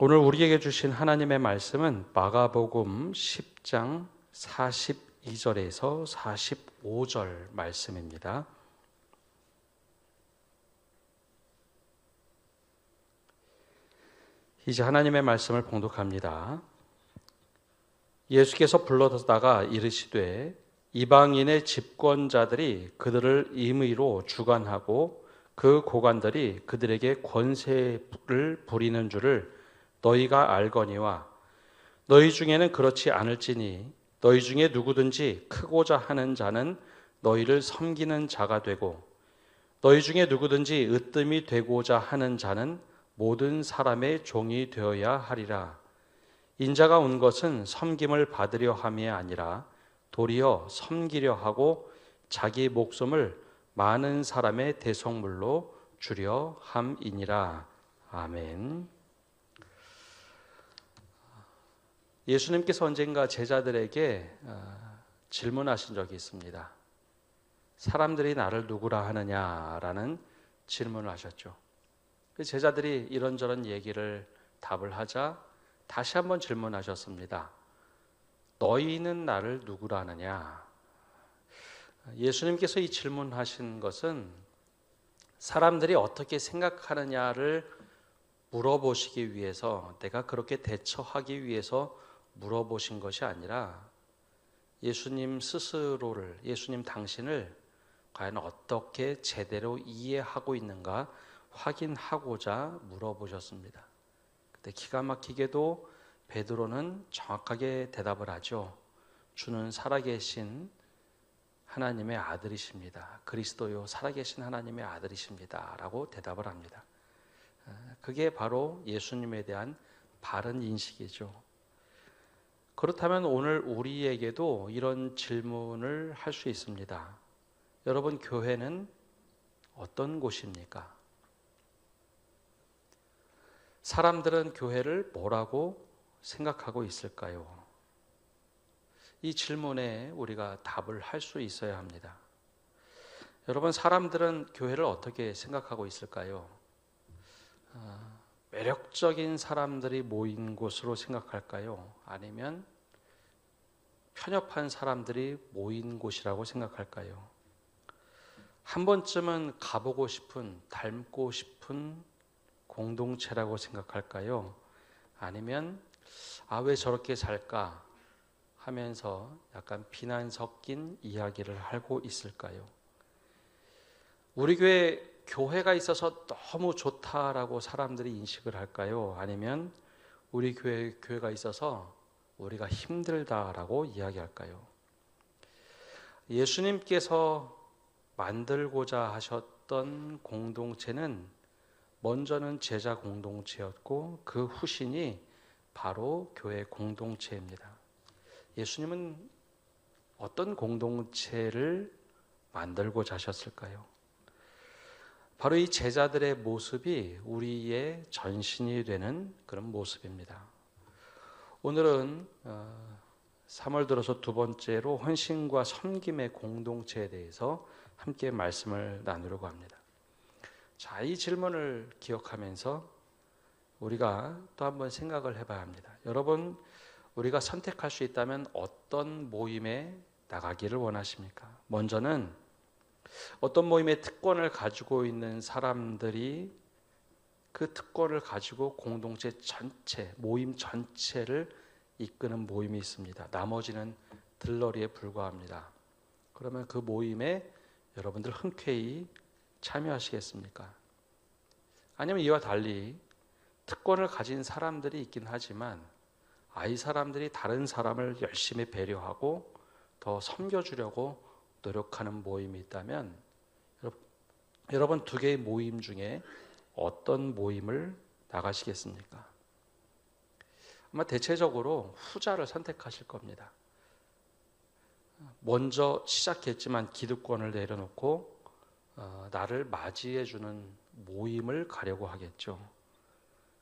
오늘 우리에게 주신 하나님의 말씀은 마가복음 10장 42절에서 45절 말씀입니다. 이제 하나님의 말씀을 봉독합니다. 예수께서 불러다가 이르시되 이방인의 집권자들이 그들을 임의로 주관하고 그 고관들이 그들에게 권세를 부리는 줄을 너희가 알거니와 너희 중에는 그렇지 않을지니 너희 중에 누구든지 크고자 하는 자는 너희를 섬기는 자가 되고 너희 중에 누구든지 으뜸이 되고자 하는 자는 모든 사람의 종이 되어야 하리라. 인자가 온 것은 섬김을 받으려 함이 아니라 도리어 섬기려 하고 자기 목숨을 많은 사람의 대속물로 주려 함이니라. 아멘. 예수님께서 언젠가 제자들에게 질문하신 적이 있습니다. 사람들이 나를 누구라 하느냐라는 질문을 하셨죠. 제자들이 이런저런 얘기를 답을 하자 다시 한번 질문하셨습니다. 너희는 나를 누구라 하느냐? 예수님께서 이 질문하신 것은 사람들이 어떻게 생각하느냐를 물어보시기 위해서, 내가 그렇게 대처하기 위해서 물어보신 것이 아니라 예수님 스스로를, 예수님 당신을 과연 어떻게 제대로 이해하고 있는가 확인하고자 물어보셨습니다. 그때 기가 막히게도 베드로는 정확하게 대답을 하죠. 주는 살아계신 하나님의 아들이십니다. 그리스도요 살아계신 하나님의 아들이십니다. 라고 대답을 합니다. 그게 바로 예수님에 대한 바른 인식이죠. 그렇다면 오늘 우리에게도 이런 질문을 할 수 있습니다. 여러분, 교회는 어떤 곳입니까? 사람들은 교회를 뭐라고 생각하고 있을까요? 이 질문에 우리가 답을 할 수 있어야 합니다. 여러분, 사람들은 교회를 어떻게 생각하고 있을까요? 매력적인 사람들이 모인 곳으로 생각할까요? 아니면 편협한 사람들이 모인 곳이라고 생각할까요? 한 번쯤은 가보고 싶은, 닮고 싶은 공동체라고 생각할까요? 아니면 왜 저렇게 살까 하면서 약간 비난 섞인 이야기를 하고 있을까요? 우리 교회가 있어서 너무 좋다라고 사람들이 인식을 할까요? 아니면 우리 교회가 있어서 우리가 힘들다라고 이야기할까요? 예수님께서 만들고자 하셨던 공동체는 먼저는 제자 공동체였고 그 후신이 바로 교회 공동체입니다. 예수님은 어떤 공동체를 만들고자 하셨을까요? 바로 이 제자들의 모습이 우리의 전신이 되는 그런 모습입니다. 오늘은 3월 들어서 두 번째로 헌신과 섬김의 공동체에 대해서 함께 말씀을 나누려고 합니다. 자, 이 질문을 기억하면서 우리가 또 한번 생각을 해봐야 합니다. 여러분, 우리가 선택할 수 있다면 어떤 모임에 나가기를 원하십니까? 먼저는 어떤 모임의 특권을 가지고 있는 사람들이 그 특권을 가지고 공동체 전체, 모임 전체를 이끄는 모임이 있습니다. 나머지는 들러리에 불과합니다. 그러면 그 모임에 여러분들 흔쾌히 참여하시겠습니까? 아니면 이와 달리 특권을 가진 사람들이 있긴 하지만 이 사람들이 다른 사람을 열심히 배려하고 더 섬겨주려고 노력하는 모임이 있다면 여러분 두 개의 모임 중에 어떤 모임을 나가시겠습니까? 아마 대체적으로 후자를 선택하실 겁니다. 먼저 시작했지만 기득권을 내려놓고 나를 맞이해주는 모임을 가려고 하겠죠.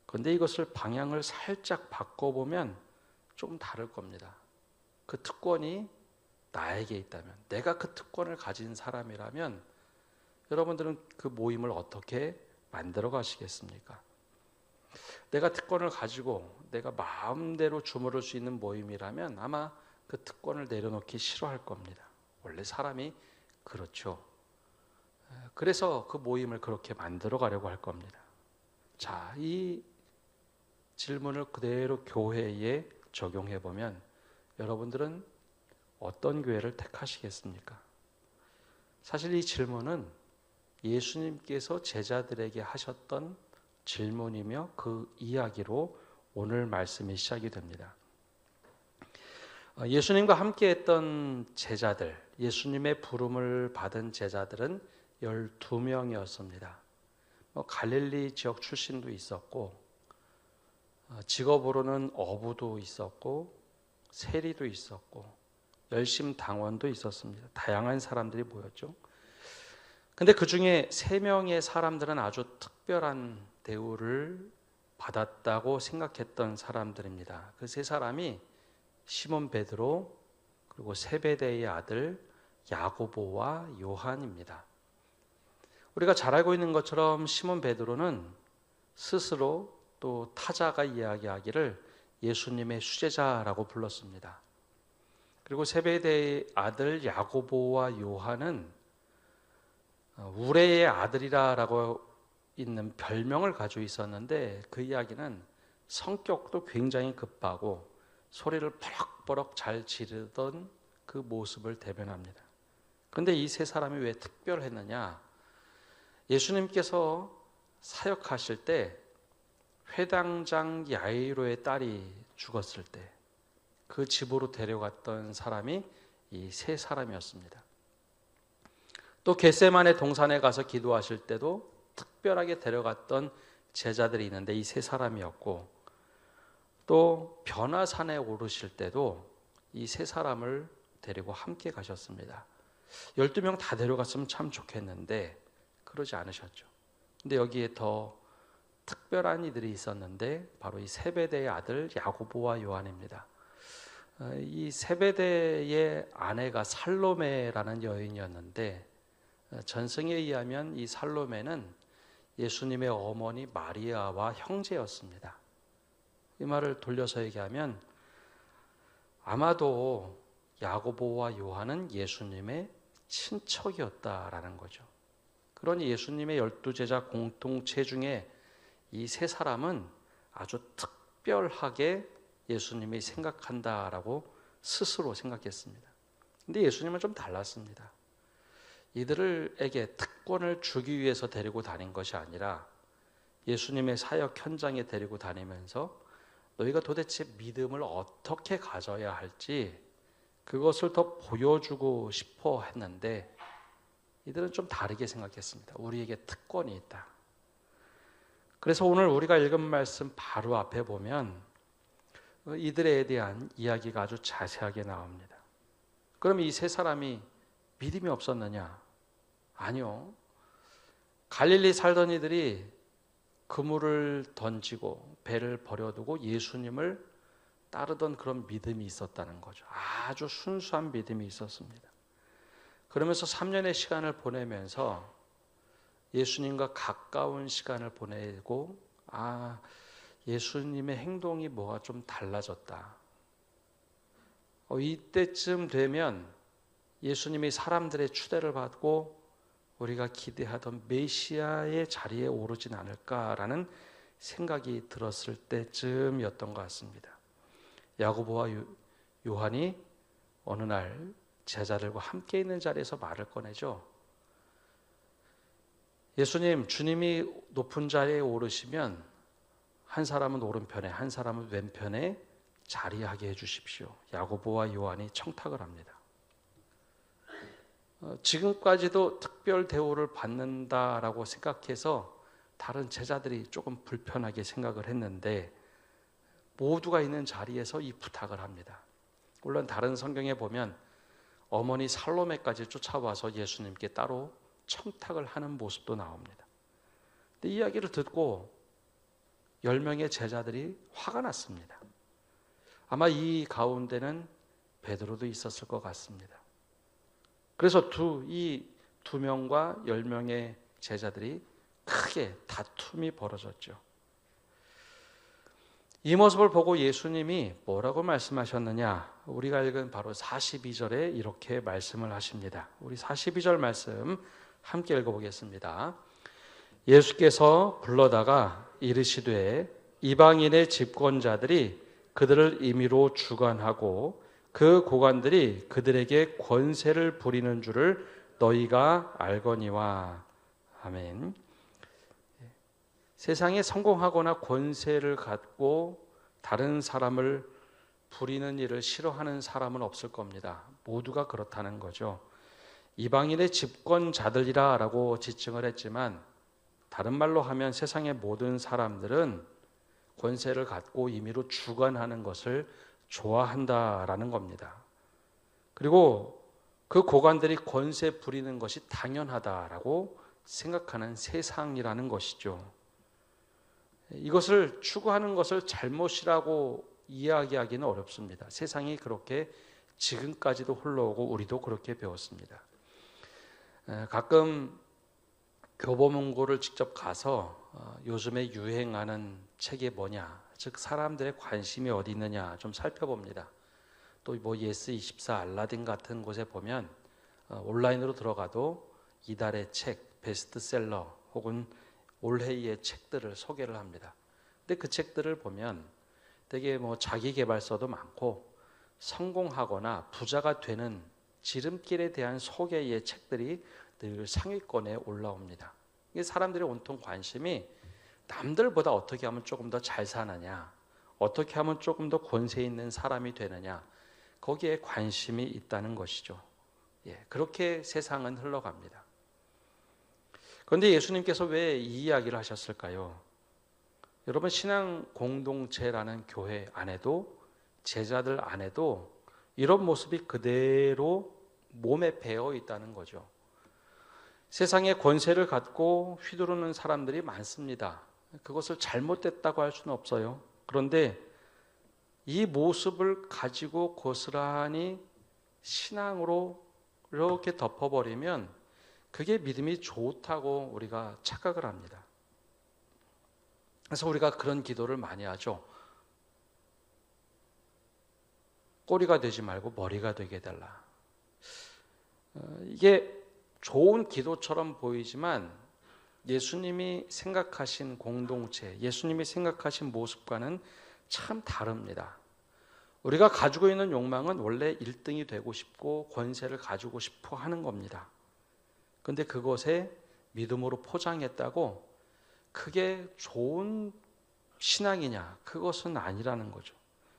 그런데 이것을 방향을 살짝 바꿔보면 좀 다를 겁니다. 그 특권이 나에게 있다면, 내가 그 특권을 가진 사람이라면 여러분들은 그 모임을 어떻게 만들어 가시겠습니까? 내가 특권을 가지고 내가 마음대로 주무를 수 있는 모임이라면 아마 그 특권을 내려놓기 싫어할 겁니다. 원래 사람이 그렇죠. 그래서 그 모임을 그렇게 만들어 가려고 할 겁니다. 자, 이 질문을 그대로 교회에 적용해 보면 여러분들은 어떤 교회를 택하시겠습니까? 사실 이 질문은 예수님께서 제자들에게 하셨던 질문이며 그 이야기로 오늘 말씀이 시작이 됩니다. 예수님과 함께 했던 제자들, 예수님의 부름을 받은 제자들은 12명이었습니다. 갈릴리 지역 출신도 있었고 직업으로는 어부도 있었고 세리도 있었고 열심당원도 있었습니다. 다양한 사람들이 모였죠. 근데 그 중에 3명의 사람들은 아주 특별한 대우를 받았다고 생각했던 사람들입니다. 그 3사람이 시몬 베드로 그리고 세베대의 아들 야고보와 요한입니다. 우리가 잘 알고 있는 것처럼 시몬 베드로는 스스로 또 타자가 이야기하기를 예수님의 수제자라고 불렀습니다. 그리고 세베대의 아들 야고보와 요한은 우레의 아들이라고 있는 별명을 가지고 있었는데 그 이야기는 성격도 굉장히 급하고 소리를 버럭버럭 잘 지르던 그 모습을 대변합니다. 그런데 이 3사람이 왜 특별했느냐? 예수님께서 사역하실 때 회당장 야이로의 딸이 죽었을 때 그 집으로 데려갔던 사람이 이 3사람이었습니다. 또 겟세마네 동산에 가서 기도하실 때도 특별하게 데려갔던 제자들이 있는데 이 3사람이었고 또 변화산에 오르실 때도 이 3사람을 데리고 함께 가셨습니다. 12명 다 데려갔으면 참 좋겠는데 그러지 않으셨죠. 근데 여기에 더 특별한 이들이 있었는데 바로 이 세베대의 아들 야고보와 요한입니다. 이 세베대의 아내가 살로메라는 여인이었는데 전승에 의하면 이 살로메는 예수님의 어머니 마리아와 형제였습니다. 이 말을 돌려서 얘기하면 아마도 야고보와 요한은 예수님의 친척이었다라는 거죠. 그러니 예수님의 12제자 공동체 중에 이 3사람은 아주 특별하게 예수님이 생각한다라고 스스로 생각했습니다. 근데 예수님은 좀 달랐습니다. 이들에게 특권을 주기 위해서 데리고 다닌 것이 아니라 예수님의 사역 현장에 데리고 다니면서 너희가 도대체 믿음을 어떻게 가져야 할지 그것을 더 보여주고 싶어 했는데 이들은 좀 다르게 생각했습니다. 우리에게 특권이 있다. 그래서 오늘 우리가 읽은 말씀 바로 앞에 보면 이들에 대한 이야기가 아주 자세하게 나옵니다. 그럼 이 3사람이 믿음이 없었느냐? 아니요. 갈릴리 살던 이들이 그물을 던지고 배를 버려두고 예수님을 따르던 그런 믿음이 있었다는 거죠. 아주 순수한 믿음이 있었습니다. 그러면서 3년의 시간을 보내면서 예수님과 가까운 시간을 보내고 예수님의 행동이 뭐가 좀 달라졌다. 이때쯤 되면 예수님이 사람들의 추대를 받고 우리가 기대하던 메시아의 자리에 오르진 않을까라는 생각이 들었을 때쯤이었던 것 같습니다. 야고보와 요한이 어느 날 제자들과 함께 있는 자리에서 말을 꺼내죠. 예수님, 주님이 높은 자리에 오르시면 한 사람은 오른편에 한 사람은 왼편에 자리하게 해주십시오. 야고보와 요한이 청탁을 합니다. 지금까지도 특별 대우를 받는다라고 생각해서 다른 제자들이 조금 불편하게 생각을 했는데 모두가 있는 자리에서 이 부탁을 합니다. 물론 다른 성경에 보면 어머니 살로메까지 쫓아와서 예수님께 따로 청탁을 하는 모습도 나옵니다. 근데 이 이야기를 듣고 10명의 제자들이 화가 났습니다. 아마 이 가운데는 베드로도 있었을 것 같습니다. 그래서 이 2명과 10명의 제자들이 크게 다툼이 벌어졌죠. 이 모습을 보고 예수님이 뭐라고 말씀하셨느냐? 우리가 읽은 바로 42절에 이렇게 말씀을 하십니다. 우리 42절 말씀 함께 읽어보겠습니다. 예수께서 불러다가 이르시되 이방인의 집권자들이 그들을 임의로 주관하고 그 고관들이 그들에게 권세를 부리는 줄을 너희가 알거니와. 아멘. 세상에 성공하거나 권세를 갖고 다른 사람을 부리는 일을 싫어하는 사람은 없을 겁니다. 모두가 그렇다는 거죠. 이방인의 집권자들이라 라고 지칭을 했지만 다른 말로 하면 세상의 모든 사람들은 권세를 갖고 임의로 주관하는 것을 좋아한다라는 겁니다. 그리고 그 고관들이 권세 부리는 것이 당연하다라고 생각하는 세상이라는 것이죠. 이것을 추구하는 것을 잘못이라고 이야기하기는 어렵습니다. 세상이 그렇게 지금까지도 흘러오고 우리도 그렇게 배웠습니다. 가끔 교보문고를 직접 가서 요즘에 유행하는 책이 뭐냐, 즉 사람들의 관심이 어디 있느냐 좀 살펴봅니다. 또 뭐 예스24, 알라딘 같은 곳에 보면 온라인으로 들어가도 이달의 책, 베스트셀러 혹은 올해의 책들을 소개를 합니다. 근데 그 책들을 보면 되게 뭐 자기계발서도 많고 성공하거나 부자가 되는 지름길에 대한 소개의 책들이 늘 상위권에 올라옵니다. 이게 사람들의 온통 관심이 남들보다 어떻게 하면 조금 더 잘 사느냐, 어떻게 하면 조금 더 권세 있는 사람이 되느냐, 거기에 관심이 있다는 것이죠. 그렇게 세상은 흘러갑니다. 그런데 예수님께서 왜 이 이야기를 하셨을까요? 여러분, 신앙 공동체라는 교회 안에도 제자들 안에도 이런 모습이 그대로 몸에 배어 있다는 거죠. 세상에 권세를 갖고 휘두르는 사람들이 많습니다. 그것을 잘못됐다고 할 수는 없어요. 그런데 이 모습을 가지고 고스란히 신앙으로 이렇게 덮어버리면 그게 믿음이 좋다고 우리가 착각을 합니다. 그래서 우리가 그런 기도를 많이 하죠. 꼬리가 되지 말고 머리가 되게 해달라. 이게 좋은 기도처럼 보이지만 예수님이 생각하신 공동체, 예수님이 생각하신 모습과는 참 다릅니다. 우리가 가지고 있는 욕망은 원래 1등이 되고 싶고 권세를 가지고 싶어 하는 겁니다. 그런데 그것에 믿음으로 포장했다고 그게 좋은 신앙이냐? 그것은 아니라는 거죠.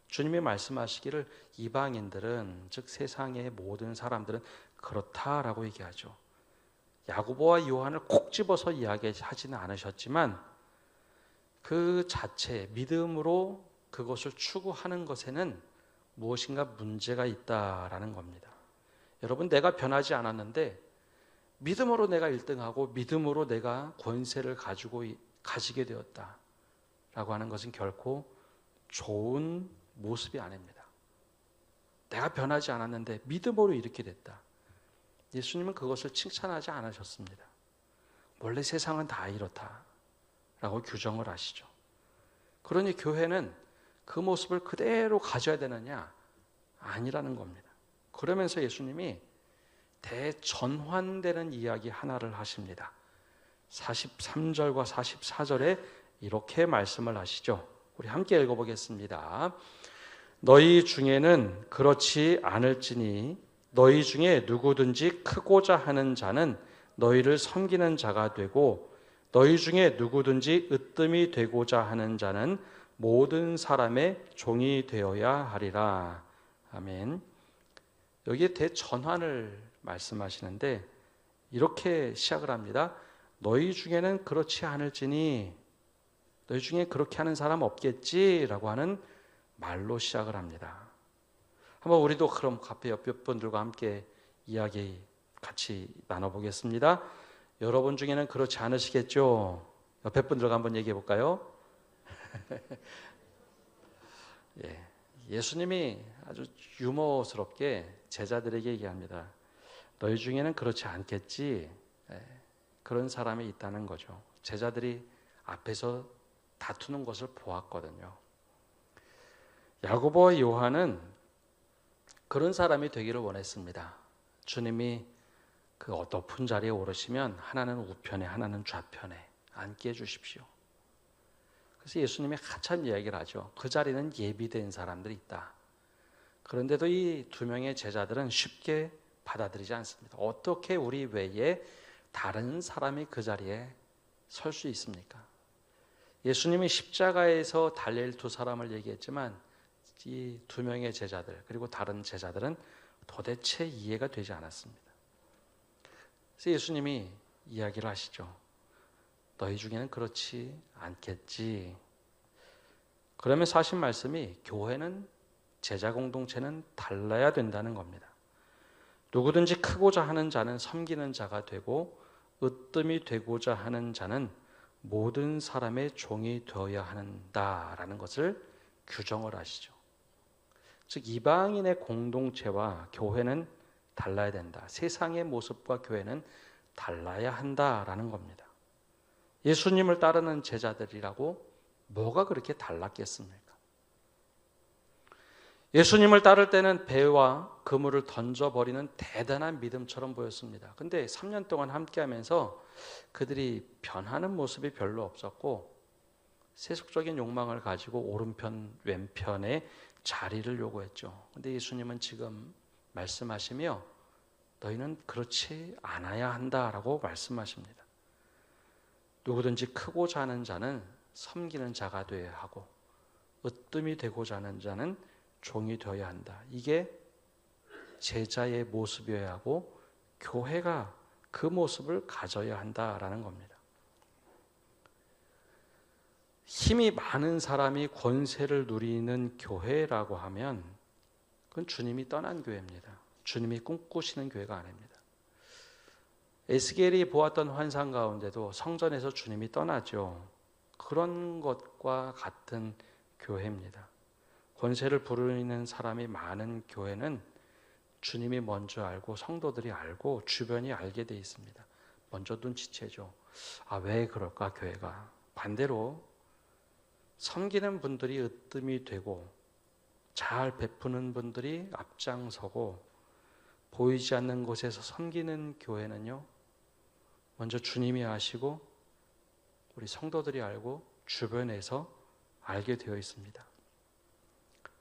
주님이 말씀하시기를 이방인들은, 즉 세상의 모든 사람들은 그렇다라고 얘기하죠. 야고보와 요한을 콕 집어서 이야기하지는 않으셨지만 그 자체 믿음으로 그것을 추구하는 것에는 무엇인가 문제가 있다라는 겁니다. 여러분, 내가 변하지 않았는데 믿음으로 내가 1등하고 믿음으로 내가 권세를 가지게 되었다라고 하는 것은 결코 좋은 모습이 아닙니다. 내가 변하지 않았는데 믿음으로 이렇게 됐다. 예수님은 그것을 칭찬하지 않으셨습니다. 원래 세상은 다 이렇다라고 규정을 하시죠. 그러니 교회는 그 모습을 그대로 가져야 되느냐? 아니라는 겁니다. 그러면서 예수님이 대전환되는 이야기 하나를 하십니다. 43절과 44절에 이렇게 말씀을 하시죠. 우리 함께 읽어보겠습니다. 너희 중에는 그렇지 않을지니 너희 중에 누구든지 크고자 하는 자는 너희를 섬기는 자가 되고 너희 중에 누구든지 으뜸이 되고자 하는 자는 모든 사람의 종이 되어야 하리라. 아멘. 여기에 대전환을 말씀하시는데 이렇게 시작을 합니다. 너희 중에는 그렇지 않을지니, 너희 중에 그렇게 하는 사람 없겠지라고 하는 말로 시작을 합니다. 한번 우리도 그럼 앞에 옆 분들과 함께 이야기 같이 나눠보겠습니다. 여러분 중에는 그렇지 않으시겠죠? 옆에 분들과 한번 얘기해 볼까요? 예수님이 아주 유머스럽게 제자들에게 얘기합니다. 너희 중에는 그렇지 않겠지? 그런 사람이 있다는 거죠. 제자들이 앞에서 다투는 것을 보았거든요. 야고보와 요한은 그런 사람이 되기를 원했습니다. 주님이 그 높은 자리에 오르시면 하나는 우편에 하나는 좌편에 앉게 해주십시오. 그래서 예수님이 한참 이야기를 하죠. 그 자리는 예비된 사람들이 있다. 그런데도 이 두 명의 제자들은 쉽게 받아들이지 않습니다. 어떻게 우리 외에 다른 사람이 그 자리에 설 수 있습니까? 예수님이 십자가에서 달릴 두 사람을 얘기했지만 이 두 명의 제자들 그리고 다른 제자들은 도대체 이해가 되지 않았습니다. 그래서 예수님이 이야기를 하시죠. 너희 중에는 그렇지 않겠지. 그러면서 하신 말씀이 교회는 제자 공동체는 달라야 된다는 겁니다. 누구든지 크고자 하는 자는 섬기는 자가 되고 으뜸이 되고자 하는 자는 모든 사람의 종이 되어야 한다라는 것을 규정을 하시죠. 즉 이방인의 공동체와 교회는 달라야 된다. 세상의 모습과 교회는 달라야 한다라는 겁니다. 예수님을 따르는 제자들이라고 뭐가 그렇게 달랐겠습니까? 예수님을 따를 때는 배와 그물을 던져버리는 대단한 믿음처럼 보였습니다. 근데 3년 동안 함께하면서 그들이 변하는 모습이 별로 없었고 세속적인 욕망을 가지고 오른편 왼편에 자리를 요구했죠. 근데 예수님은 지금 말씀하시며 너희는 그렇지 않아야 한다라고 말씀하십니다. 누구든지 크고자 하는 자는 섬기는 자가 되어야 하고 으뜸이 되고자 하는 자는 종이 되어야 한다. 이게 제자의 모습이어야 하고 교회가 그 모습을 가져야 한다라는 겁니다. 힘이 많은 사람이 권세를 누리는 교회라고 하면 그건 주님이 떠난 교회입니다. 주님이 꿈꾸시는 교회가 아닙니다. 에스겔이 보았던 환상 가운데도 성전에서 주님이 떠나죠. 그런 것과 같은 교회입니다. 권세를 부르는 사람이 많은 교회는 주님이 먼저 알고 성도들이 알고 주변이 알게 돼 있습니다. 먼저 눈치채죠. 왜 그럴까 교회가. 반대로 섬기는 분들이 으뜸이 되고 잘 베푸는 분들이 앞장서고 보이지 않는 곳에서 섬기는 교회는요. 먼저 주님이 아시고 우리 성도들이 알고 주변에서 알게 되어 있습니다.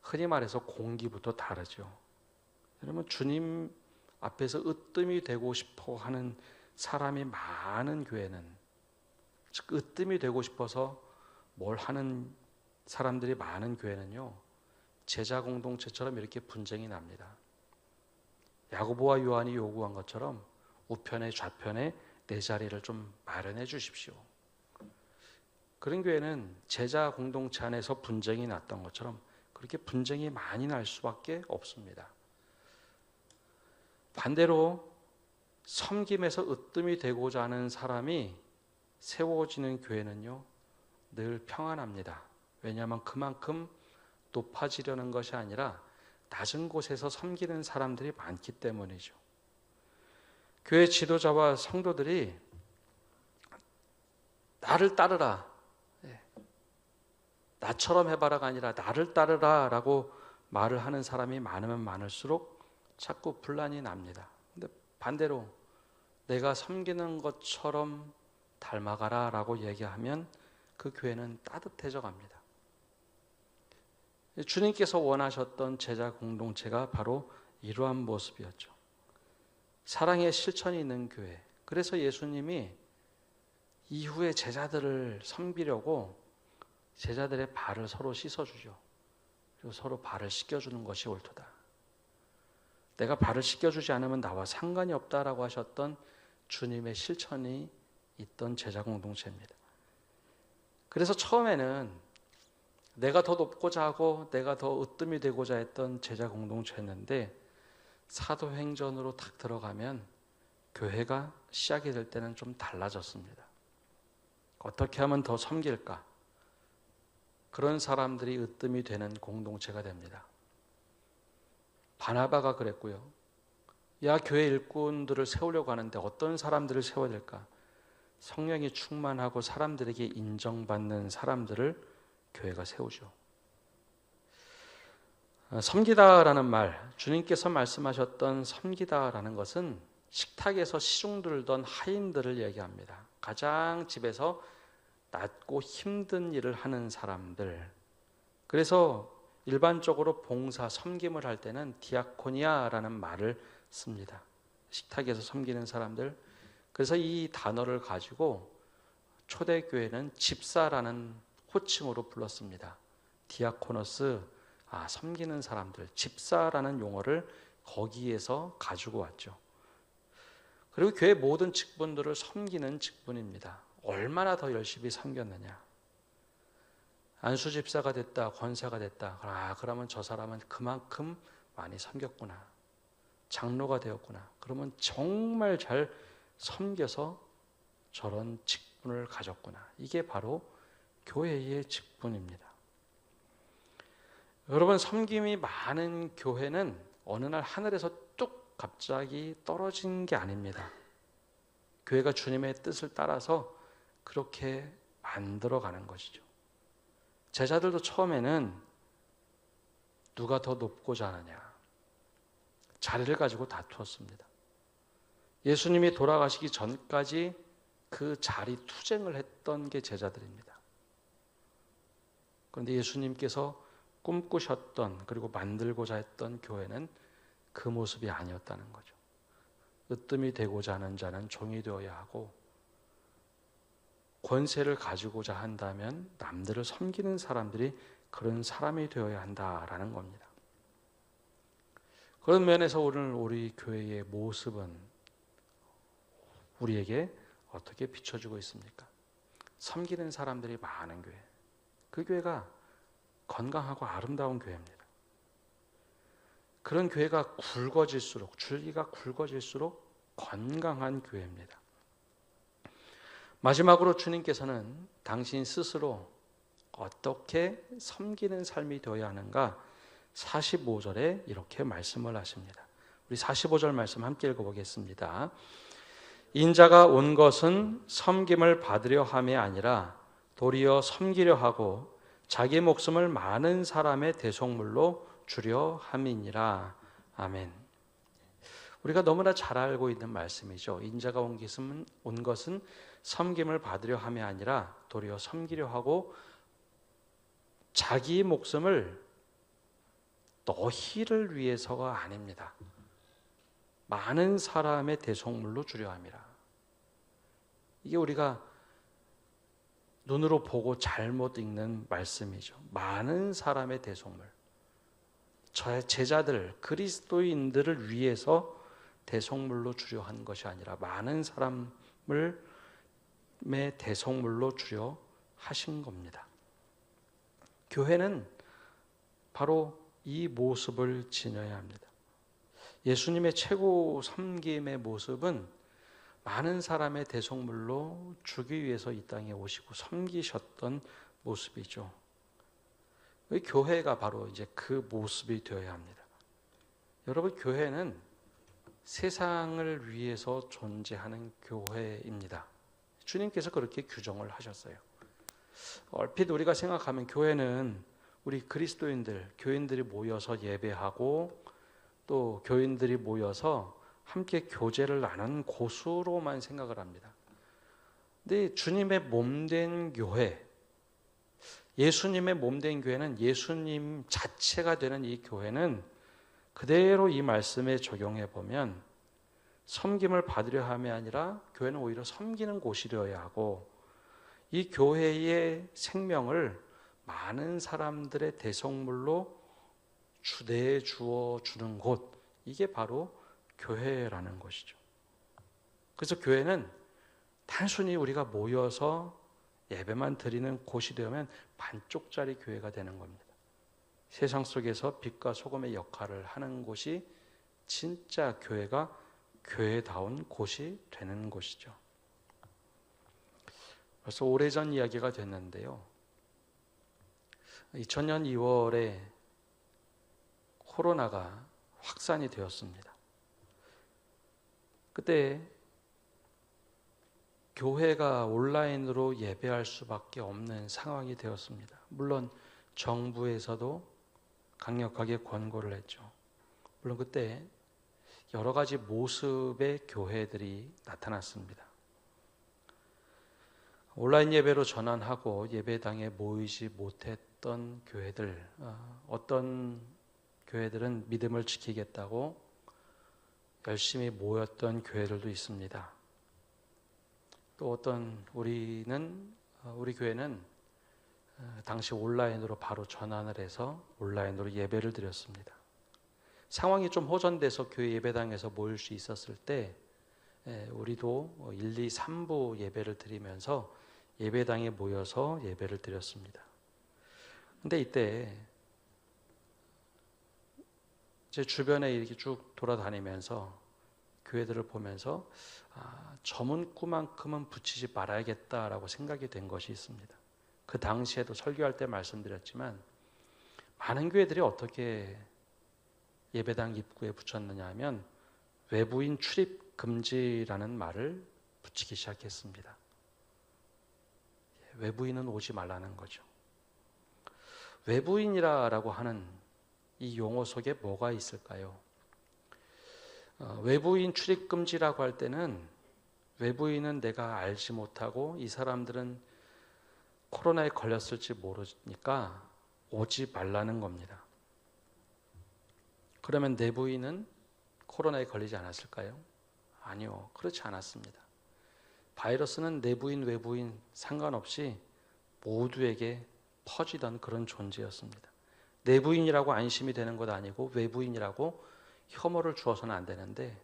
흔히 말해서 공기부터 다르죠. 여러분 주님 앞에서 으뜸이 되고 싶어 하는 사람이 많은 교회는 즉 으뜸이 되고 싶어서 뭘 하는 사람들이 많은 교회는요. 제자 공동체처럼 이렇게 분쟁이 납니다. 야고보와 요한이 요구한 것처럼 우편에 좌편에 내 자리를 좀 마련해 주십시오. 그런 교회는 제자 공동체 안에서 분쟁이 났던 것처럼 그렇게 분쟁이 많이 날 수밖에 없습니다. 반대로 섬김에서 으뜸이 되고자 하는 사람이 세워지는 교회는요. 늘 평안합니다. 왜냐하면 그만큼 높아지려는 것이 아니라 낮은 곳에서 섬기는 사람들이 많기 때문이죠. 교회 지도자와 성도들이 나를 따르라. 나처럼 해봐라가 아니라 나를 따르라 라고 말을 하는 사람이 많으면 많을수록 자꾸 분란이 납니다. 근데 반대로 내가 섬기는 것처럼 닮아가라 라고 얘기하면 그 교회는 따뜻해져 갑니다. 주님께서 원하셨던 제자 공동체가 바로 이러한 모습이었죠. 사랑의 실천이 있는 교회. 그래서 예수님이 이후에 제자들을 섬기려고 제자들의 발을 서로 씻어주죠. 그리고 서로 발을 씻겨주는 것이 옳도다. 내가 발을 씻겨주지 않으면 나와 상관이 없다라고 하셨던 주님의 실천이 있던 제자 공동체입니다. 그래서 처음에는 내가 더 높고자 하고 내가 더 으뜸이 되고자 했던 제자 공동체였는데 사도행전으로 탁 들어가면 교회가 시작이 될 때는 좀 달라졌습니다. 어떻게 하면 더 섬길까? 그런 사람들이 으뜸이 되는 공동체가 됩니다. 바나바가 그랬고요. 교회 일꾼들을 세우려고 하는데 어떤 사람들을 세워야 될까? 성령이 충만하고 사람들에게 인정받는 사람들을 교회가 세우죠. 섬기다라는 말, 주님께서 말씀하셨던 섬기다라는 것은 식탁에서 시중 들던 하인들을 얘기합니다. 가장 집에서 낮고 힘든 일을 하는 사람들. 그래서 일반적으로 봉사, 섬김을 할 때는 디아코니아라는 말을 씁니다. 식탁에서 섬기는 사람들. 그래서 이 단어를 가지고 초대교회는 집사라는 호칭으로 불렀습니다. 디아코노스, 섬기는 사람들, 집사라는 용어를 거기에서 가지고 왔죠. 그리고 교회 모든 직분들을 섬기는 직분입니다. 얼마나 더 열심히 섬겼느냐. 안수 집사가 됐다, 권사가 됐다. 그러면 저 사람은 그만큼 많이 섬겼구나. 장로가 되었구나. 그러면 정말 잘 섬겨서 저런 직분을 가졌구나. 이게 바로 교회의 직분입니다. 여러분, 섬김이 많은 교회는 어느 날 하늘에서 뚝 갑자기 떨어진 게 아닙니다. 교회가 주님의 뜻을 따라서 그렇게 만들어가는 것이죠. 제자들도 처음에는 누가 더 높고자 하느냐 자리를 가지고 다투었습니다. 예수님이 돌아가시기 전까지 그 자리 투쟁을 했던 게 제자들입니다. 그런데 예수님께서 꿈꾸셨던 그리고 만들고자 했던 교회는 그 모습이 아니었다는 거죠. 으뜸이 되고자 하는 자는 종이 되어야 하고, 권세를 가지고자 한다면 남들을 섬기는 사람들이 그런 사람이 되어야 한다라는 겁니다. 그런 면에서 오늘 우리 교회의 모습은 우리에게 어떻게 비춰주고 있습니까? 섬기는 사람들이 많은 교회, 그 교회가 건강하고 아름다운 교회입니다. 그런 교회가 굵어질수록, 줄기가 굵어질수록 건강한 교회입니다. 마지막으로 주님께서는 당신 스스로 어떻게 섬기는 삶이 되어야 하는가 45절에 이렇게 말씀을 하십니다. 우리 45절 말씀 함께 읽어보겠습니다. 인자가 온 것은 섬김을 받으려 함이 아니라 도리어 섬기려 하고 자기 목숨을 많은 사람의 대속물로 주려 함이니라. 아멘. 우리가 너무나 잘 알고 있는 말씀이죠. 인자가 온 것은 섬김을 받으려 함이 아니라 도리어 섬기려 하고 자기 목숨을 너희를 위해서가 아닙니다. 많은 사람의 대속물로 주려 함이라. 이게 우리가 눈으로 보고 잘못 읽는 말씀이죠. 많은 사람의 대속물. 저의 제자들, 그리스도인들을 위해서 대속물로 주려 한 것이 아니라 많은 사람의 대속물로 주려 하신 겁니다. 교회는 바로 이 모습을 지녀야 합니다. 예수님의 최고 섬김의 모습은 많은 사람의 대속물로 주기 위해서 이 땅에 오시고 섬기셨던 모습이죠. 교회가 바로 이제 그 모습이 되어야 합니다. 여러분, 교회는 세상을 위해서 존재하는 교회입니다. 주님께서 그렇게 규정을 하셨어요. 얼핏 우리가 생각하면 교회는 우리 그리스도인들, 교인들이 모여서 예배하고 또 교인들이 모여서 함께 교제를 나누는 곳으로만 생각을 합니다. 근데 주님의 몸된 교회, 예수님의 몸된 교회는, 예수님 자체가 되는 이 교회는 그대로 이 말씀에 적용해 보면 섬김을 받으려 함이 아니라 교회는 오히려 섬기는 곳이려야 하고, 이 교회의 생명을 많은 사람들의 대속물로 내주어 주는 곳, 이게 바로 교회라는 것이죠. 그래서 교회는 단순히 우리가 모여서 예배만 드리는 곳이 되면 반쪽짜리 교회가 되는 겁니다. 세상 속에서 빛과 소금의 역할을 하는 곳이 진짜 교회가 교회다운 곳이 되는 곳이죠. 벌써 오래전 이야기가 됐는데요. 2000년 2월에 코로나가 확산이 되었습니다. 그때 교회가 온라인으로 예배할 수밖에 없는 상황이 되었습니다. 물론 정부에서도 강력하게 권고를 했죠. 물론 그때 여러 가지 모습의 교회들이 나타났습니다. 온라인 예배로 전환하고 예배당에 모이지 못했던 교회들, 어떤 교회들은 믿음을 지키겠다고 열심히 모였던 교회들도 있습니다. 또 어떤 우리 교회는 당시 온라인으로 바로 전환을 해서 온라인으로 예배를 드렸습니다. 상황이 좀 호전돼서 교회 예배당에서 모일 수 있었을 때 우리도 1, 2, 3부 예배를 드리면서 예배당에 모여서 예배를 드렸습니다. 근데 이때 제 주변에 이렇게 쭉 돌아다니면서 교회들을 보면서 저 문구만큼은 붙이지 말아야겠다라고 생각이 된 것이 있습니다. 그 당시에도 설교할 때 말씀드렸지만 많은 교회들이 어떻게 예배당 입구에 붙였느냐 하면 외부인 출입 금지라는 말을 붙이기 시작했습니다. 외부인은 오지 말라는 거죠. 외부인이라고 하는 이 용어 속에 뭐가 있을까요? 외부인 출입 금지라고 할 때는 외부인은 내가 알지 못하고 이 사람들은 코로나에 걸렸을지 모르니까 오지 말라는 겁니다. 그러면 내부인은 코로나에 걸리지 않았을까요? 아니요, 그렇지 않았습니다. 바이러스는 내부인, 외부인 상관없이 모두에게 퍼지던 그런 존재였습니다. 내부인이라고 안심이 되는 것 아니고 외부인이라고 혐오를 주어서는 안 되는데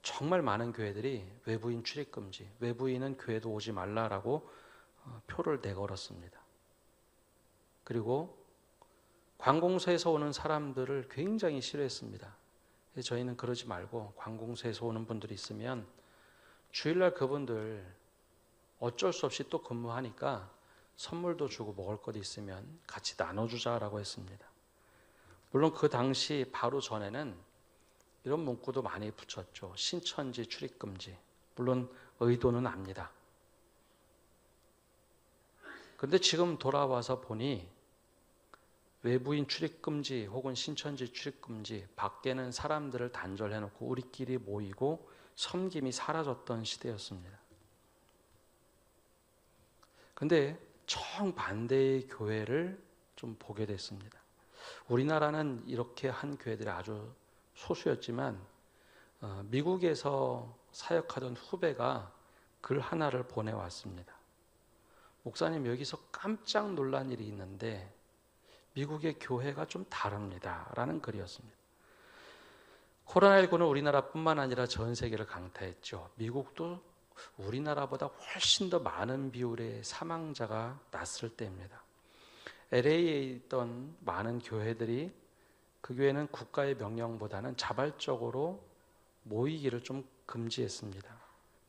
정말 많은 교회들이 외부인 출입금지, 외부인은 교회도 오지 말라라고 표를 내걸었습니다. 그리고 관공서에서 오는 사람들을 굉장히 싫어했습니다. 저희는 그러지 말고 관공서에서 오는 분들이 있으면 주일날 그분들 어쩔 수 없이 또 근무하니까 선물도 주고 먹을 것 있으면 같이 나눠주자라고 했습니다. 물론 그 당시 바로 전에는 이런 문구도 많이 붙였죠. 신천지 출입금지. 물론 의도는 압니다. 그런데 지금 돌아와서 보니 외부인 출입금지 혹은 신천지 출입금지, 밖에는 사람들을 단절해놓고 우리끼리 모이고 섬김이 사라졌던 시대였습니다. 그런데 정반대의 교회를 좀 보게 됐습니다. 우리나라는 이렇게 한 교회들이 아주 소수였지만 미국에서 사역하던 후배가 글 하나를 보내왔습니다. 목사님, 여기서 깜짝 놀란 일이 있는데 미국의 교회가 좀 다릅니다 라는 글이었습니다. 코로나19는 우리나라뿐만 아니라 전 세계를 강타했죠. 미국도 우리나라보다 훨씬 더 많은 비율의 사망자가 났을 때입니다. LA에 있던 많은 교회들이 그 교회는 국가의 명령보다는 자발적으로 모이기를 좀 금지했습니다.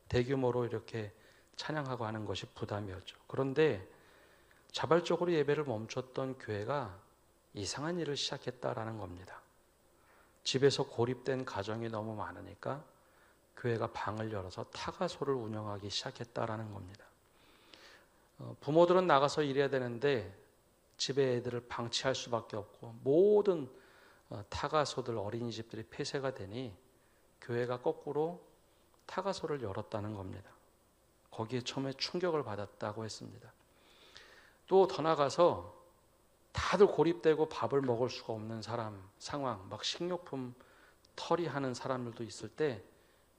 대규모로 이렇게 찬양하고 하는 것이 부담이었죠. 그런데 자발적으로 예배를 멈췄던 교회가 이상한 일을 시작했다라는 겁니다. 집에서 고립된 가정이 너무 많으니까 교회가 방을 열어서 타가소를 운영하기 시작했다라는 겁니다. 부모들은 나가서 일해야 되는데 집에 애들을 방치할 수밖에 없고 모든 타가소들, 어린이집들이 폐쇄가 되니 교회가 거꾸로 타가소를 열었다는 겁니다. 거기에 처음에 충격을 받았다고 했습니다. 또 더 나가서 다들 고립되고 밥을 먹을 수가 없는 상황, 막 식료품 털이하는 사람들도 있을 때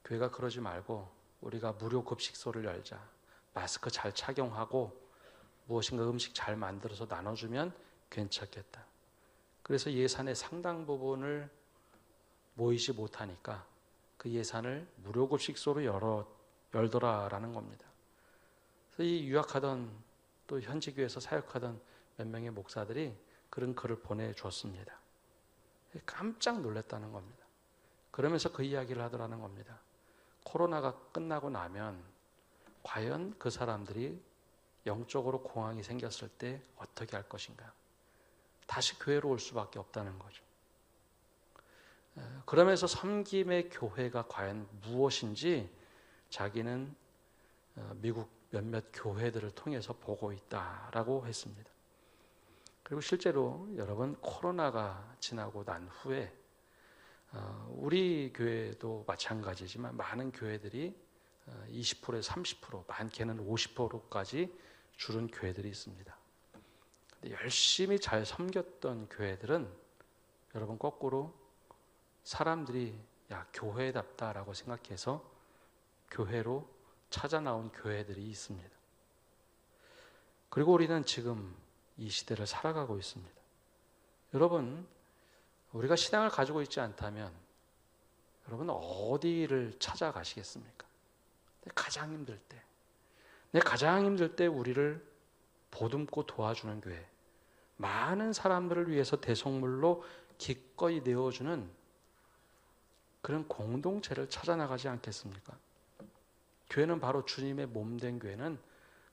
교회가 그러지 말고 우리가 무료 급식소를 열자. 마스크 잘 착용하고 무엇인가 음식 잘 만들어서 나눠주면 괜찮겠다. 그래서 예산의 상당 부분을 모이지 못하니까 그 예산을 무료 급식소로 열더라라는 겁니다. 그래서 이 유학하던 또 현지 교회에서 사역하던 몇 명의 목사들이 그런 글을 보내줬습니다. 깜짝 놀랐다는 겁니다. 그러면서 그 이야기를 하더라는 겁니다. 코로나가 끝나고 나면 과연 그 사람들이 영적으로 공황이 생겼을 때 어떻게 할 것인가? 다시 교회로 올 수밖에 없다는 거죠. 그러면서 섬김의 교회가 과연 무엇인지 자기는 미국 몇몇 교회들을 통해서 보고 있다라고 했습니다. 그리고 실제로 여러분 코로나가 지나고 난 후에 우리 교회도 마찬가지지만 많은 교회들이 20%에서 30%, 많게는 50%까지 줄은 교회들이 있습니다. 근데 열심히 잘 섬겼던 교회들은 여러분 거꾸로 사람들이 야 교회답다라고 생각해서 교회로 찾아 나온 교회들이 있습니다. 그리고 우리는 지금 이 시대를 살아가고 있습니다. 여러분, 우리가 신앙을 가지고 있지 않다면 여러분 어디를 찾아가시겠습니까? 가장 힘들 때, 가장 힘들 때 우리를 보듬고 도와주는 교회, 많은 사람들을 위해서 대속물로 기꺼이 내어주는 그런 공동체를 찾아 나가지 않겠습니까? 교회는 바로 주님의 몸된 교회는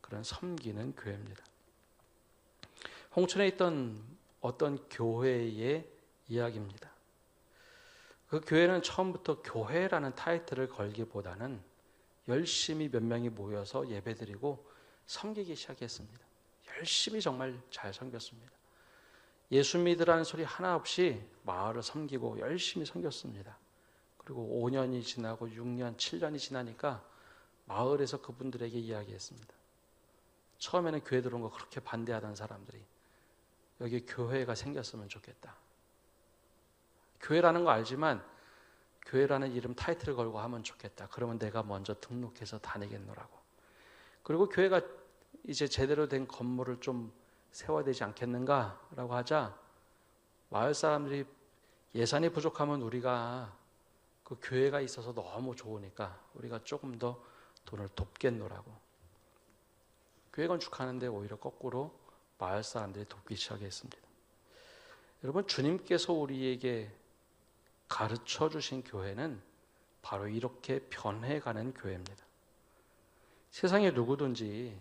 그런 섬기는 교회입니다. 홍천에 있던 어떤 교회의 이야기입니다. 그 교회는 처음부터 교회라는 타이틀을 걸기보다는 열심히 몇 명이 모여서 예배드리고 섬기기 시작했습니다. 열심히 정말 잘 섬겼습니다. 예수 믿으라는 소리 하나 없이 마을을 섬기고 열심히 섬겼습니다. 그리고 5년이 지나고 6년, 7년이 지나니까 마을에서 그분들에게 이야기했습니다. 처음에는 교회 들어온 거 그렇게 반대하던 사람들이 여기 교회가 생겼으면 좋겠다. 교회라는 거 알지만 교회라는 이름 타이틀을 걸고 하면 좋겠다. 그러면 내가 먼저 등록해서 다니겠노라고. 그리고 교회가 이제 제대로 된 건물을 좀 세워야 되지 않겠는가라고 하자 마을 사람들이 예산이 부족하면 우리가 그 교회가 있어서 너무 좋으니까 우리가 조금 더 돈을 돕겠노라고. 교회 건축하는데 오히려 거꾸로 마을 사람들이 돕기 시작했습니다. 여러분, 주님께서 우리에게 가르쳐 주신 교회는 바로 이렇게 변해가는 교회입니다. 세상에 누구든지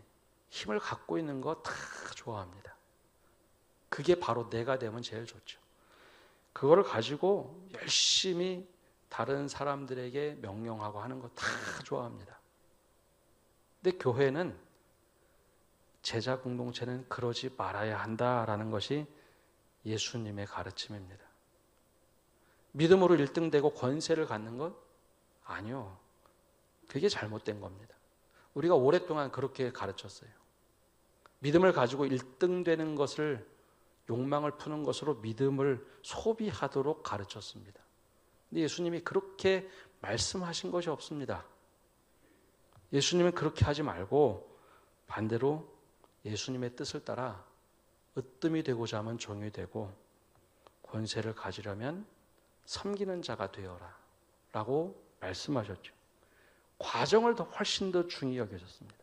힘을 갖고 있는 거 다 좋아합니다. 그게 바로 내가 되면 제일 좋죠. 그거를 가지고 열심히 다른 사람들에게 명령하고 하는 거 다 좋아합니다. 근데 교회는, 제자 공동체는 그러지 말아야 한다라는 것이 예수님의 가르침입니다. 믿음으로 1등 되고 권세를 갖는 것? 아니요. 그게 잘못된 겁니다. 우리가 오랫동안 그렇게 가르쳤어요. 믿음을 가지고 1등 되는 것을, 욕망을 푸는 것으로 믿음을 소비하도록 가르쳤습니다. 근데 예수님이 그렇게 말씀하신 것이 없습니다. 예수님은 그렇게 하지 말고 반대로 예수님의 뜻을 따라 으뜸이 되고자 하면 종이 되고 권세를 가지려면 섬기는 자가 되어라 라고 말씀하셨죠. 과정을 더 훨씬 더 중히 여겨졌습니다.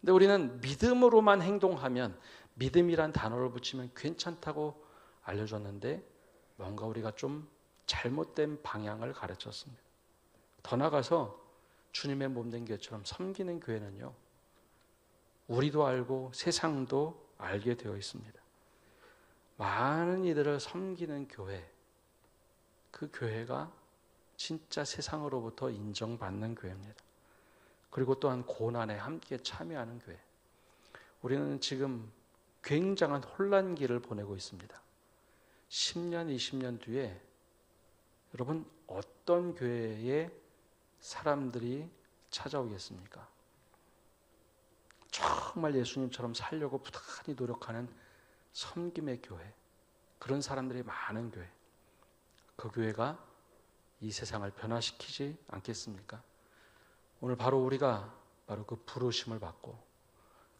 근데 우리는 믿음으로만 행동하면, 믿음이란 단어를 붙이면 괜찮다고 알려줬는데 뭔가 우리가 좀 잘못된 방향을 가르쳤습니다. 더 나아가서 주님의 몸된 교회처럼 섬기는 교회는요, 우리도 알고 세상도 알게 되어 있습니다. 많은 이들을 섬기는 교회, 그 교회가 진짜 세상으로부터 인정받는 교회입니다. 그리고 또한 고난에 함께 참여하는 교회. 우리는 지금 굉장한 혼란기를 보내고 있습니다. 10년, 20년 뒤에 여러분 어떤 교회에 사람들이 찾아오겠습니까? 정말 예수님처럼 살려고 부단히 노력하는 섬김의 교회, 그런 사람들이 많은 교회, 그 교회가 이 세상을 변화시키지 않겠습니까? 오늘 바로 우리가 바로 그 부르심을 받고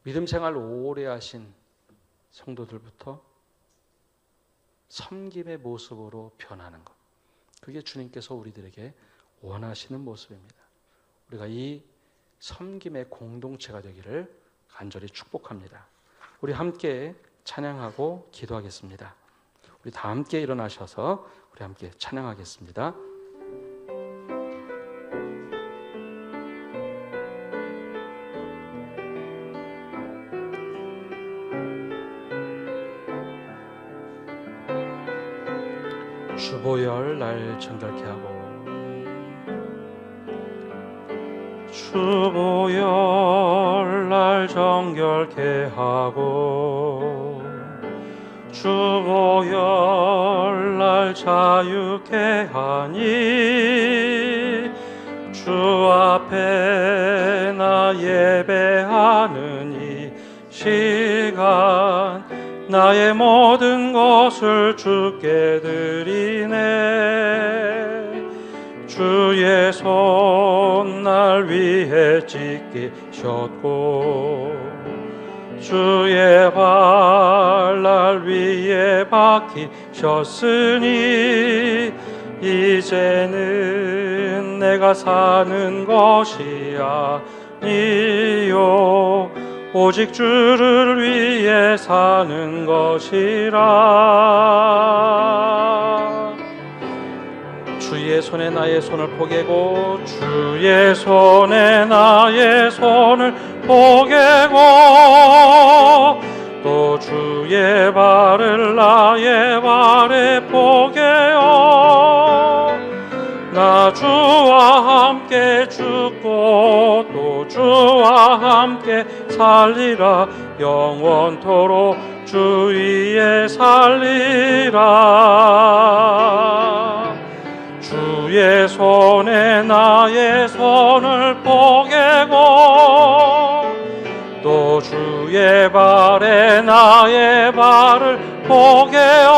믿음 생활 오래 하신 성도들부터 섬김의 모습으로 변하는 것, 그게 주님께서 우리들에게 원하시는 모습입니다. 우리가 이 섬김의 공동체가 되기를 간절히 축복합니다. 우리 함께 찬양하고 기도하겠습니다. 우리 다 함께 일어나셔서 우리 함께 찬양하겠습니다. 주보혈 날 정결케 하고, 주보혈 날 정결케 하고, 주 오열날 자유케 하니 주 앞에 나 예배하는 이 시간 나의 모든 것을 주께 드리네. 주의 손 날 위해 찢기셨고 주의 발 날 위에 박히셨으니 이제는 내가 사는 것이 아니요 오직 주를 위해 사는 것이라. 주의 손에 나의 손을 포개고 주의 손에 나의 손을 포개고 또 주의 발을 나의 발에 포개어 나 주와 함께 죽고 또 주와 함께 살리라. 영원토록 주 위에 살리라. 주의 손에 나의 손을 포개고 또 주의 발에 나의 발을 포개어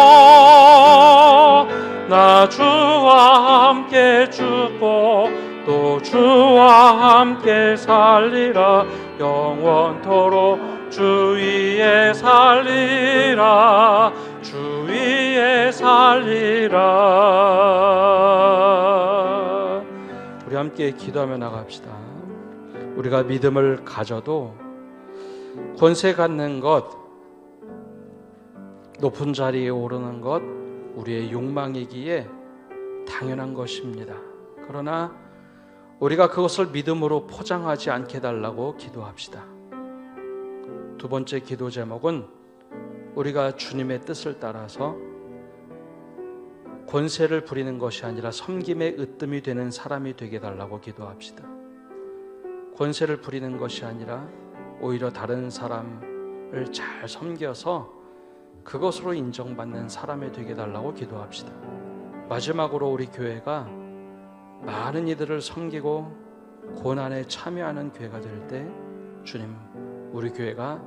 나 주와 함께 죽고 또 주와 함께 살리라. 영원토록 주 위에 살리라. 주 위에 살리라. 우리 함께 기도하며 나갑시다. 우리가 믿음을 가져도 권세 갖는 것, 높은 자리에 오르는 것 우리의 욕망이기에 당연한 것입니다. 그러나 우리가 그것을 믿음으로 포장하지 않게 달라고 기도합시다. 두 번째 기도 제목은 우리가 주님의 뜻을 따라서 권세를 부리는 것이 아니라 섬김의 으뜸이 되는 사람이 되게 달라고 기도합시다. 권세를 부리는 것이 아니라 오히려 다른 사람을 잘 섬겨서 그것으로 인정받는 사람이 되게 달라고 기도합시다. 마지막으로 우리 교회가 많은 이들을 섬기고 고난에 참여하는 교회가 될 때 주님, 우리 교회가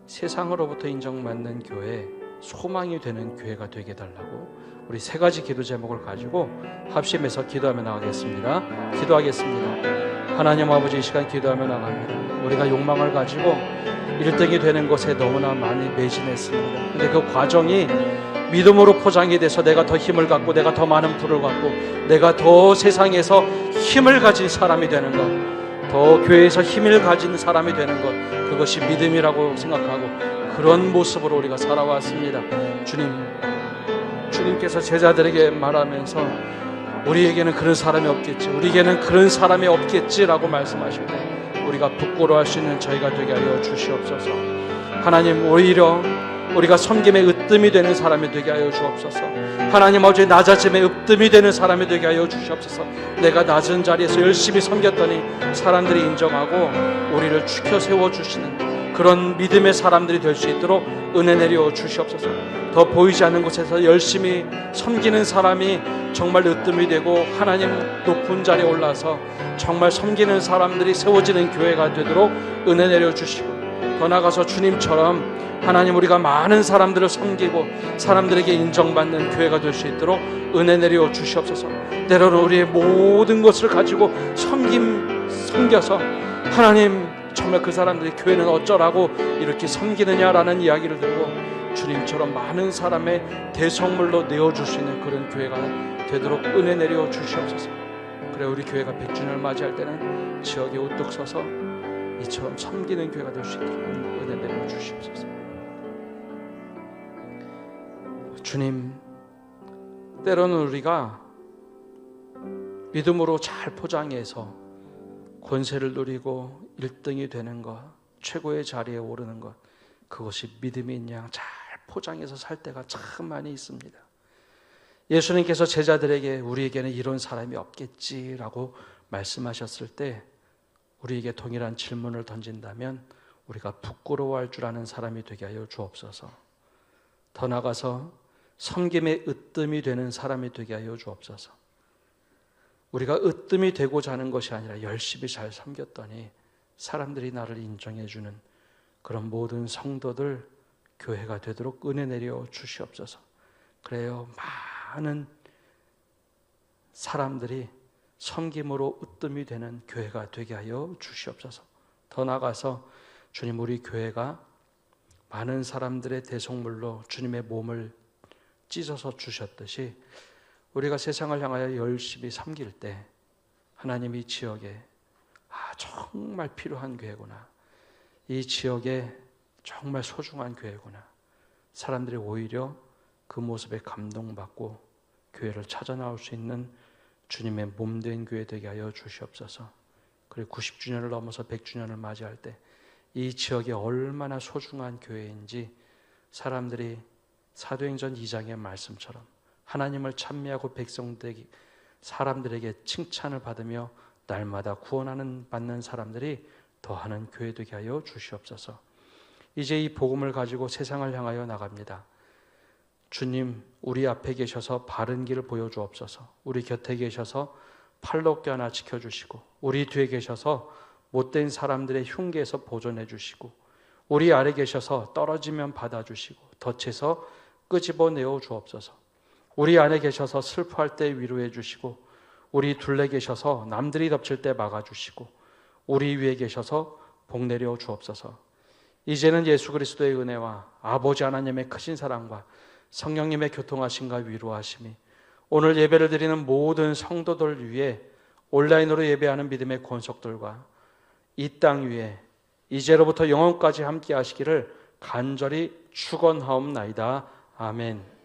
세상으로부터 인정받는 교회, 소망이 되는 교회가 되게 달라고 우리 세 가지 기도 제목을 가지고 합심해서 기도하며 나가겠습니다. 기도하겠습니다. 하나님 아버지, 이 시간 기도하며 나갑니다. 우리가 욕망을 가지고 1등이 되는 것에 너무나 많이 매진했습니다. 근데 그 과정이 믿음으로 포장이 돼서 내가 더 힘을 갖고 내가 더 많은 부를 갖고 내가 더 세상에서 힘을 가진 사람이 되는 것, 더 교회에서 힘을 가진 사람이 되는 것, 그것이 믿음이라고 생각하고 그런 모습으로 우리가 살아왔습니다. 주님께서 제자들에게 말하면서 우리에게는 그런 사람이 없겠지, 우리에게는 그런 사람이 없겠지라고 말씀하실 때 우리가 부끄러워할 수 있는 저희가 되게 하여 주시옵소서. 하나님, 오히려 우리가 섬김의 으뜸이 되는 사람이 되게 하여 주옵소서. 하나님, 어제 낮아짐의 으뜸이 되는 사람이 되게 하여 주시옵소서. 내가 낮은 자리에서 열심히 섬겼더니 사람들이 인정하고 우리를 추켜 세워주시는 그런 믿음의 사람들이 될 수 있도록 은혜 내려 주시옵소서. 더 보이지 않는 곳에서 열심히 섬기는 사람이 정말 으뜸이 되고 하나님 높은 자리에 올라서 정말 섬기는 사람들이 세워지는 교회가 되도록 은혜 내려 주시고, 더 나아가서 주님처럼 하나님, 우리가 많은 사람들을 섬기고 사람들에게 인정받는 교회가 될 수 있도록 은혜 내려 주시옵소서. 때로는 우리의 모든 것을 가지고 섬겨서 하나님, 정말 그 사람들이 교회는 어쩌라고 이렇게 섬기느냐라는 이야기를 들고 주님처럼 많은 사람의 대성물로 내어줄 수 있는 그런 교회가 되도록 은혜 내려 주시옵소서. 그래, 우리 교회가 100주년을 맞이할 때는 지역에 우뚝 서서 이처럼 섬기는 교회가 될 수 있도록 은혜 내려 주시옵소서. 주님, 때로는 우리가 믿음으로 잘 포장해서 권세를 누리고 1등이 되는 것, 최고의 자리에 오르는 것, 그것이 믿음인 양 잘 포장해서 살 때가 참 많이 있습니다. 예수님께서 제자들에게 우리에게는 이런 사람이 없겠지라고 말씀하셨을 때 우리에게 동일한 질문을 던진다면 우리가 부끄러워할 줄 아는 사람이 되게 하여 주옵소서. 더 나아가서 섬김의 으뜸이 되는 사람이 되게 하여 주옵소서. 우리가 으뜸이 되고자 하는 것이 아니라 열심히 잘 섬겼더니 사람들이 나를 인정해 주는 그런 모든 성도들 교회가 되도록 은혜 내려 주시옵소서. 그래요, 많은 사람들이 섬김으로 으뜸이 되는 교회가 되게 하여 주시옵소서. 더 나아가서 주님, 우리 교회가 많은 사람들의 대속물로 주님의 몸을 찢어서 주셨듯이 우리가 세상을 향하여 열심히 섬길 때 하나님, 이 지역에 정말 필요한 교회구나, 이 지역에 정말 소중한 교회구나, 사람들이 오히려 그 모습에 감동받고 교회를 찾아 나올 수 있는 주님의 몸된 교회 되게 하여 주시옵소서. 그리고 90주년을 넘어서 100주년을 맞이할 때 이 지역이 얼마나 소중한 교회인지 사람들이 사도행전 2장의 말씀처럼 하나님을 찬미하고 백성들에게, 사람들에게 칭찬을 받으며 날마다 구원하는 받는 사람들이 더하는 교회 되게 하여 주시옵소서. 이제 이 복음을 가지고 세상을 향하여 나갑니다. 주님, 우리 앞에 계셔서 바른 길을 보여주옵소서. 우리 곁에 계셔서 팔로 껴안아 지켜주시고, 우리 뒤에 계셔서 못된 사람들의 흉계에서 보존해 주시고, 우리 아래 계셔서 떨어지면 받아주시고 덫에서 끄집어내어 주옵소서. 우리 안에 계셔서 슬퍼할 때 위로해 주시고, 우리 둘레 계셔서 남들이 덮칠 때 막아주시고, 우리 위에 계셔서 복 내려 주옵소서. 이제는 예수 그리스도의 은혜와 아버지 하나님의 크신 사랑과 성령님의 교통하심과 위로하심이 오늘 예배를 드리는 모든 성도들 위에 온라인으로 예배하는 믿음의 권속들과 이 땅 위에 이제로부터 영원까지 함께 하시기를 간절히 축원하옵나이다. 아멘.